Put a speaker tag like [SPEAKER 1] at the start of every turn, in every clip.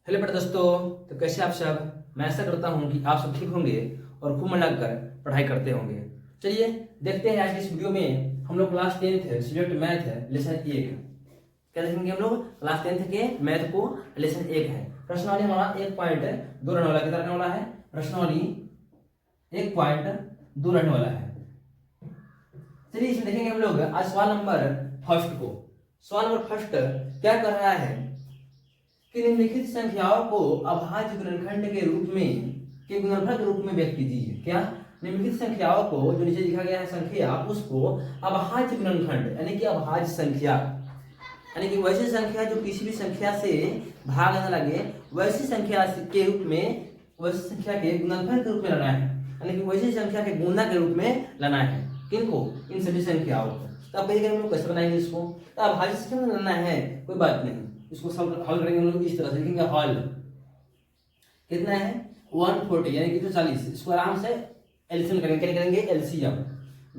[SPEAKER 1] Hello बेटा दोस्तों, तो कैसे आप सब। मैं ऐसा करता हूँ कि आप सब ठीक होंगे और खूब मन लगाकर पढ़ाई करते होंगे। चलिए देखते हैं आज की इस वीडियो में हम लोग क्लास 10th है सब्जेक्ट मैथ है लेसन 1 क्या देखेंगे। हम लोग क्लास 10th के मैथ को लेसन 1 है। प्रश्नावली हमारा 1.2 रहने वाला, कितना रहने वाला है। प्रश्नावली 1.2 रहने वाला है। चलिए इसमें देखेंगे हम लोग आज सवाल नंबर फर्स्ट को। सवाल नंबर फर्स्ट क्या कर रहा है कि निम्नलिखित संख्याओं को अभाज्य गुणनखंड के गुणनफल के रूप में व्यक्त कीजिए। क्या निम्नलिखित संख्याओं को जो नीचे लिखा गया है संख्या उसको अभाज्य गुणनखंड यानी कि अभाज्य संख्या यानी कि वैसी संख्या जो किसी भी संख्या से भाग न लगे वैसी संख्या के रूप में, वैसी संख्या के गुणनफल के रूप में लाना है, यानी कि वैसी संख्या के गुणा के रूप में लाना है। किनको? इन सभी संख्याओं को। तो अब कहिएगा हम लोग कैसे बनाएंगे इसको। तो अभाज्य संख्या में लाना है, कोई बात नहीं, इसको हल करेंगे हम लोग इस तरह से। लिखेंगे हल कितना है 140 यानी कि 240। इसको आराम से एलसीएम करेंगे। क्या करेंगे? एलसीएम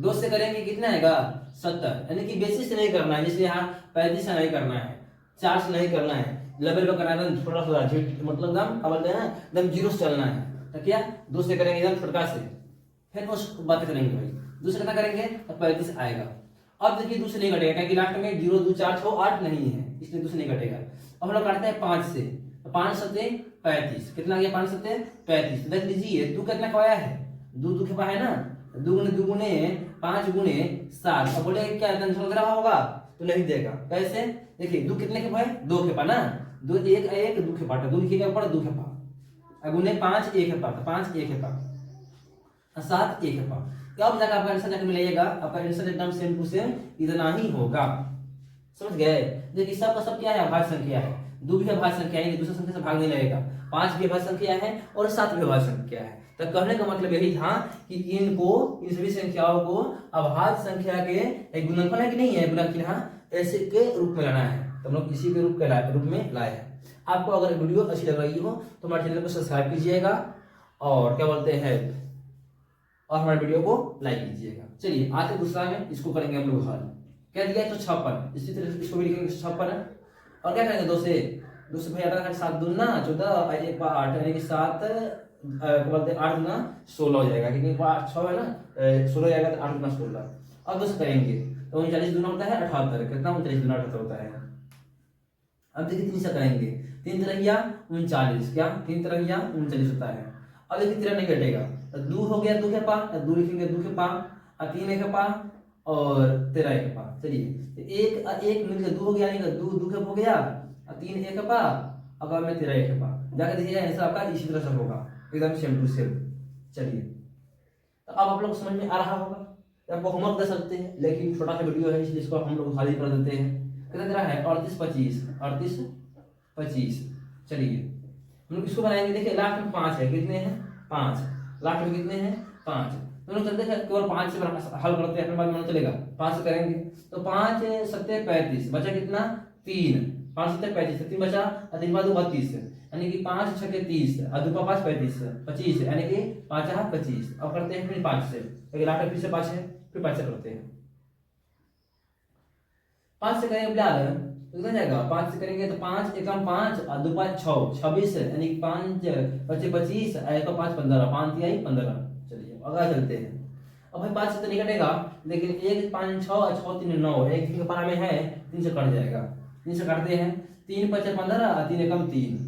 [SPEAKER 1] 2 से करेंगे कितना आएगा 70, यानी कि बेसिस से नहीं करना है, जैसे यहाँ 35 से नहीं करना है, 4 से नहीं करना है, लेवल पर करना है, थोड़ा थोड़ा मतलब एकदम क्या बोलते हैं एकदम जीरो से चलना है। तो क्या 2 से करेंगे एकदम छोटा से, फिर उस बात करेंगे भाई। दूसरा कितना करेंगे तो 35 आएगा। अब देखिए 2 से नहीं घटेगा क्योंकि लास्ट में 0 2 4 6 8 नहीं है, इसलिए 2 से नहीं घटेगा। अब हम लोग काटते हैं 5 से, तो 5 सत्ते 35, कितना आ गया 5 सत्ते 35। देख लीजिए 2 कितना का आया है, 2 2 के पास है ना, 2 गुने 5 गुने 7। अब बोले क्या आंसर रहा होगा तो नहीं देगा। कैसे? देखिए 2 कितने के पास? 2 के पास ना, 2 1 1 2 के पास, 2 लिखिएगा ऊपर 2 के पास, गुने 5 1 के पास, 5 1 के पास, 7 1 के पास। अब जाकर आपका आंसर जाकर मिलेगा, आपका आंसर एकदम सेम टू सेम इतना ही होगा। समझ गए? देखिए सब का सब क्या है, अभाज्य संख्या है। 2 भी अभाज्य संख्या है, दूसरी संख्या से भाग नहीं लगेगा। 5 भी अभाज्य संख्या है और 7 भी अभाज्य संख्या है। तो कहने का मतलब यही था कि इनको, इन सभी संख्याओं को अभाज्य संख्या के एक गुणनफल है कि नहीं है, बल्कि हाँ ऐसे के रूप में लाना है। तो हम लोग इसी के रूप में लाए हैं। आपको अगर वीडियो अच्छी लग रही हो तो हमारे चैनल को सब्सक्राइब कीजिएगा और क्या बोलते हैं और हमारे वीडियो को लाइक कीजिएगा। चलिए आते दूसरा में इसको करेंगे हम लोग हल। क्या दिया है? 156। इसी तरह इसको भी लिखेंगे 156 और क्या करेंगे 2 से भाई 8 7 दूना 14 1 बार 8 यानी कि 7 क्या बोलते हैं 8 गुना 16 हो जाएगा, क्योंकि 6 है ना, 16 जाएगा तो 8 गुना 16। अब 2 से करेंगे तो 39 दूना होता है 78, कितना 39 दूना 78 होता है। अब देखिए 3 से करेंगे, 3 तरहिया 39, क्या 3 तरहिया 39 होता है। अब देखिए 13 नहीं घटेगा, तो 2 हो गया 2 के पास, 2 लिखेंगे 2 के पास, 3 1 के पास और 13 1 के पास। चलिए एक एक मिलकर 2 हो गया, यानी 2 2 के हो गया, 3 1 के पास, अब मैं 13 1 के पास जाकर देखिएगा आंसर आपका इसी तरह से होगा, एकदम सेम टू सेम। चलिए तो अब आप लोग समझ में आ रहा होगा। आपको होमवर्क दे सकते हैं, लेकिन छोटा सा वीडियो है इसलिए इसको हम लोग खाली कर देते हैं। कितना दे रहा है 38 25 38 25। चलिए हम लोग इसको बनाएंगे। देखिए लास्ट में 5 है, कितने हैं 5, लास्ट में कितने हैं 5। तो लोग चलते हैं केवल 5 से हल करते हैं, अपने बात में चलेगा 5 से करेंगे तो 5 7 35 बचा कितना 3, 5 7 35 3 बचा और 3 बाद 32, यानी कि 5 6 30 और 2 5 35 25, यानी कि 5 25। अब करते हैं फिर 5 से, क्योंकि लास्ट में फिर से 5 है, फिर 5 से करते हैं। 5 से करेंगे बिलाल तो कितना जाएगा, 5 से करेंगे तो 5 एकम 5 और 2 5 6 26, यानी कि 5 बचे 25 और 1 5 15, 5 3 15। चलिए आगे चलते हैं। अब भाई 5 से तो नहीं कटेगा, लेकिन 1 5 6 और 6 3 9, 1 3 के पारा में है, 3 से कट जाएगा। 3 से काटते हैं, 3 5 15 और 3 एकम 3,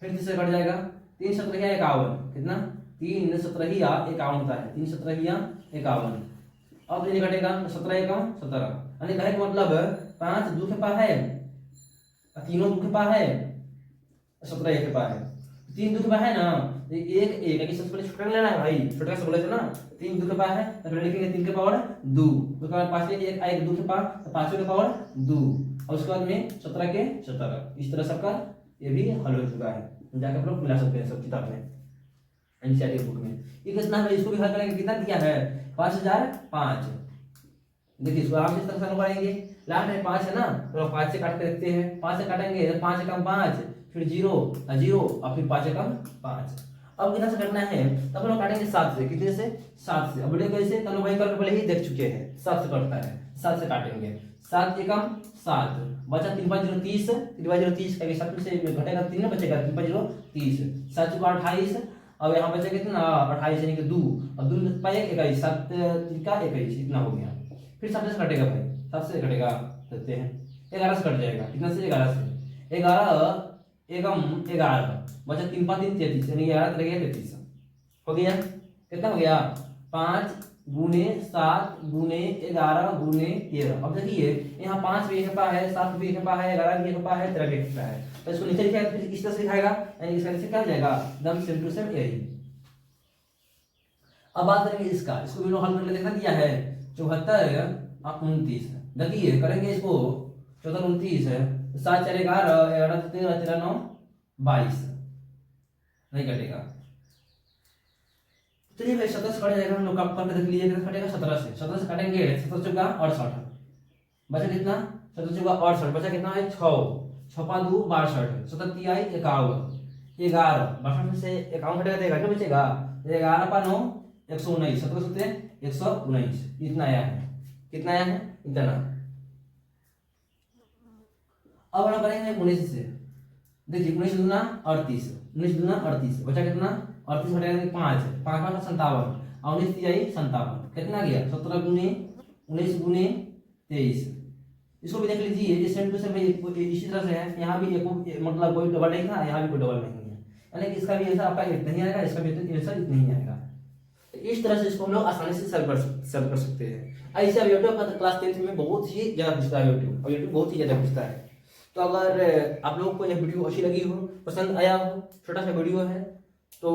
[SPEAKER 1] फिर 3 से कट जाएगा। 3 17 51, कितना 3 17 51 होता है, 3 17 51। अब नहीं कटेगा 17 एकम 17, यानी कहे का मतलब 5 2 के पास है, 3 2 के पास है, 17 1 के पास है, 3 2 के पास है ना, एक एक है कि सबसे पहले छोटा लेना है भाई, छोटा से बोले थे ना। 3 2 के पास है तो पहले लिखेंगे 3 के पावर 2, उसके बाद 5 एक 1 2 के पास तो 5 के पावर 2 और उसके बाद में 17 के 17। इस तरह सबका ये भी हल हो चुका है, जाकर आप लोग मिला सकते हैं सब किताब में, एनसीईआरटी बुक में। ये कितना है इसको भी हल करेंगे, कितना दिया है 5005। देखिए इसको आराम से इस तरह से करेंगे। लास्ट में 5 है ना, तो 5 से काट के देखते हैं। 5 से काटेंगे तो 5 एकम 5, फिर 0 और फिर 5 एकम 5। अब कितना से करना है, तब हम लोग काटेंगे 7 से, कितने से 7 से। अब बोले कैसे, तो हम वही करके पहले ही देख चुके हैं, 7 से कटता है, 7 से काटेंगे। 7 एकम 7 बचा 3 5 0 30, 3 5 0 30 का 7 में से घटेगा 3 बचेगा 3 5 0 30, 7 चुका 28। अब यहाँ बचा कितना 28 यानी कि 2, अब 2 पाए 21, 7 का 21 इतना हो गया। फिर 7 से कटेगा भाई, 7 से कटेगा करते हैं 11 से कट जाएगा, कितना से 11 से 11 एकम 11 बचा 3 5 3 33 यानी 11 रह गया 33 हो गया। कितना हो गया 5 गुने 7 गुने 11 गुने 13। अब देखिए यहाँ 5 भी एक पा है, 7 भी एक पा है, 11 भी एक पा है, 13 भी एक पा है, तो इसको नीचे लिखा है इस तरह से लिखाएगा यानी इसका नीचे क्या हो जाएगा एकदम सेम टू सेम यही। अब बात करेंगे इसका, इसको भी हल करके देखा दिया है 74 और 29। देखिए करेंगे इसको 74 29 है 7 4 11 11 13 13 9 22 नहीं कटेगा। चलिए भाई 17 से कट जाएगा, हम लोग काम करके देख लीजिए कितना कटेगा 17 से, 17 से काटेंगे 17 चौका 68 बचा कितना 17 चौका 68 बचा कितना है 6 6 5 2 62 17 तिहाई 51 11 62 में से 51 घटेगा तो 11 बचेगा 11 पा 9 119 17 सत्ते 119 इतना आया है, कितना आया है इतना। अब हम करेंगे 19 से, देखिए 19 दूना 38 19 दूना 38 बचा कितना 38 घटेगा 5 5 5 57 और 19 तिहाई 57 कितना गया 17 गुने 19 गुने 23। इसको भी देख लीजिए ये सेम टू सेम इसी तरह से है, यहाँ भी एक मतलब कोई डबल नहीं था, यहाँ भी कोई डबल नहीं है, यानी कि इसका भी आंसर आपका इतना ही आएगा, इसका भी आंसर इतना ही आएगा। तो इस तरह से इसको हम लोग आसानी से सॉल्व कर सकते हैं। ऐसे अब यूट्यूब क्लास 10th में बहुत ही ज़्यादा पूछता है यूट्यूब, और यूट्यूब बहुत ही ज़्यादा पूछता है। तो अगर आप लोगों को यह वीडियो अच्छी लगी हो, पसंद आया हो, छोटा सा वीडियो है, तो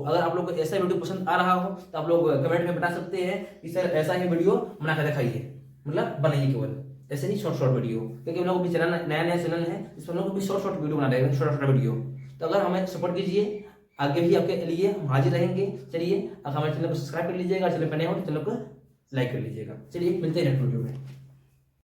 [SPEAKER 1] अगर आप लोग को ऐसा वीडियो पसंद आ रहा हो तो आप लोग कमेंट में बता सकते हैं कि सर ऐसा ही वीडियो बना कर दिखाइए, मतलब बनाइए केवल ऐसे ही शॉर्ट वीडियो, क्योंकि हम लोग भी चैनल नया चैनल है, इसमें हम लोग भी शॉर्ट वीडियो बना रहे हैं, छोटा वीडियो। तो अगर हमें सपोर्ट कीजिए, आगे भी आपके लिए हम हाजिर रहेंगे। चलिए अब हमारे चैनल को सब्सक्राइब कर लीजिएगा, चैनल पर नए हो तो चैनल को लाइक कर लीजिएगा। चलिए मिलते हैं नेक्स्ट वीडियो में।